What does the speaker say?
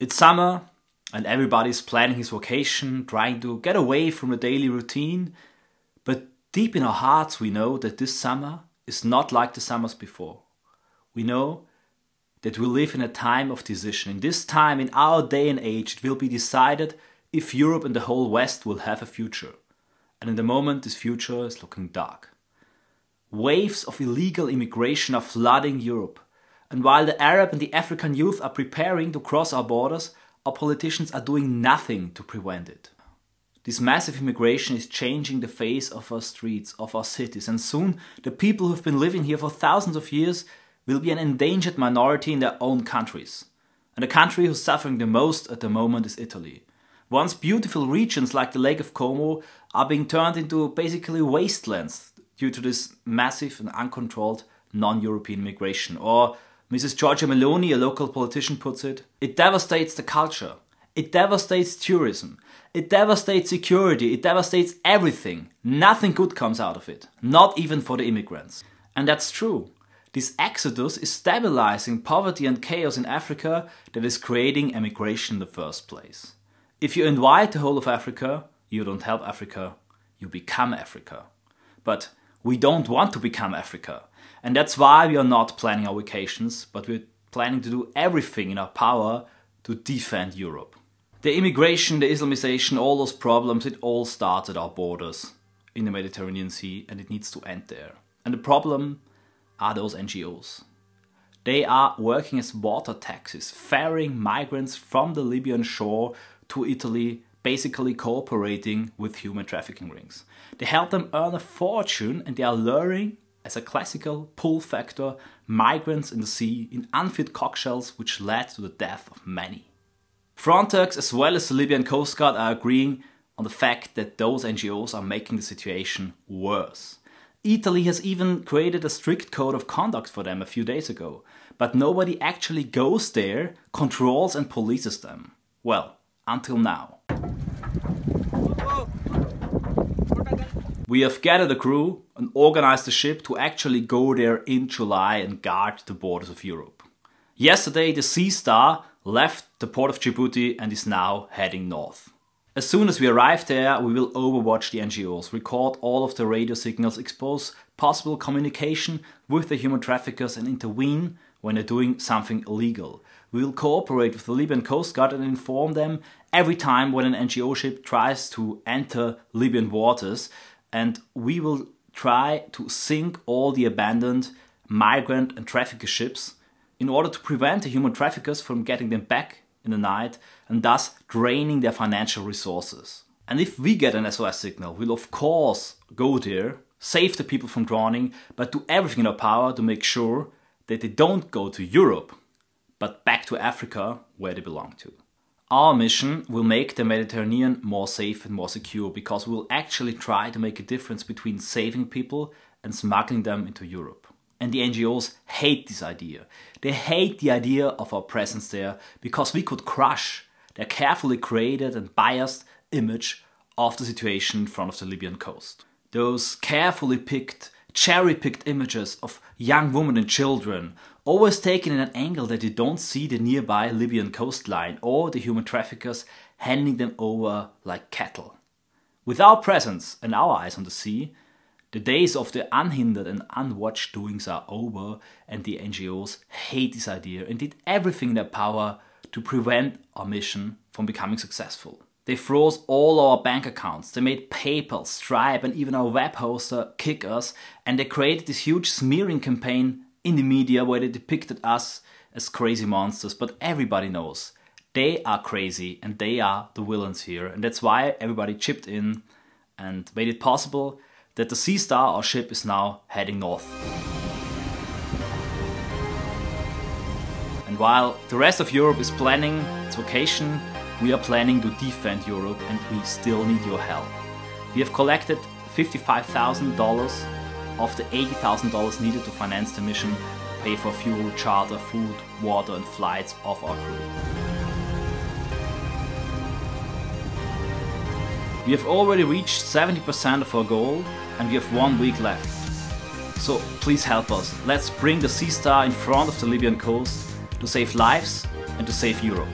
It's summer and everybody's planning his vacation, trying to get away from the daily routine. But deep in our hearts we know that this summer is not like the summers before. We know that we live in a time of decision. In this time, in our day and age, it will be decided if Europe and the whole West will have a future. And in the moment, this future is looking dark. Waves of illegal immigration are flooding Europe. And while the Arab and the African youth are preparing to cross our borders, our politicians are doing nothing to prevent it. This massive immigration is changing the face of our streets, of our cities, and soon the people who have been living here for thousands of years will be an endangered minority in their own countries. And the country who's suffering the most at the moment is Italy. Once beautiful regions like the Lake of Como are being turned into basically wastelands due to this massive and uncontrolled non-European migration. Or Mrs. Giorgia Meloni, a local politician, puts it, it devastates the culture, it devastates tourism, it devastates security, it devastates everything. Nothing good comes out of it, not even for the immigrants. And that's true. This exodus is stabilizing poverty and chaos in Africa that is creating emigration in the first place. If you invite the whole of Africa, you don't help Africa, you become Africa. But we don't want to become Africa. And that's why we are not planning our vacations, but we're planning to do everything in our power to defend Europe. The immigration, the Islamization, all those problems, it all starts at our borders in the Mediterranean Sea, and it needs to end there. And the problem are those NGOs. They are working as water taxis, ferrying migrants from the Libyan shore to Italy, basically cooperating with human trafficking rings. They help them earn a fortune, and they are luring, as a classical pull factor, migrants in the sea in unfit cockshells, which led to the death of many. Frontex as well as the Libyan Coastguard are agreeing on the fact that those NGOs are making the situation worse. Italy has even created a strict code of conduct for them a few days ago, but nobody actually goes there, controls and polices them. Well, until now. We have gathered a crew and organized the ship to actually go there in July and guard the borders of Europe. Yesterday the Sea Star left the port of Djibouti and is now heading north. As soon as we arrive there, we will overwatch the NGOs, record all of the radio signals, expose possible communication with the human traffickers and intervene when they're doing something illegal. We will cooperate with the Libyan Coastguard and inform them every time when an NGO ship tries to enter Libyan waters, and we will try to sink all the abandoned migrant and trafficker ships in order to prevent the human traffickers from getting them back in the night and thus draining their financial resources. And if we get an SOS signal, we'll of course go there, save the people from drowning, but do everything in our power to make sure that they don't go to Europe, but back to Africa where they belong to. Our mission will make the Mediterranean more safe and more secure, because we will actually try to make a difference between saving people and smuggling them into Europe. And the NGOs hate this idea. They hate the idea of our presence there because we could crush their carefully created and biased image of the situation in front of the Libyan coast. Those carefully picked, cherry-picked images of young women and children, always taken in an angle that you don't see the nearby Libyan coastline or the human traffickers handing them over like cattle. With our presence and our eyes on the sea, the days of the unhindered and unwatched doings are over, and the NGOs hate this idea and did everything in their power to prevent our mission from becoming successful. They froze all our bank accounts, they made PayPal, Stripe and even our web hoster kick us, and they created this huge smearing campaign in the media where they depicted us as crazy monsters. But everybody knows they are crazy and they are the villains here, and that's why everybody chipped in and made it possible that the Sea Star, our ship, is now heading north. And while the rest of Europe is planning its vacation, we are planning to defend Europe, and we still need your help. We have collected $55,000 of the $80,000 needed to finance the mission, pay for fuel, charter, food, water and flights of our crew. We have already reached 70% of our goal and we have 1 week left. So please help us. Let's bring the Sea Star in front of the Libyan coast to save lives and to save Europe.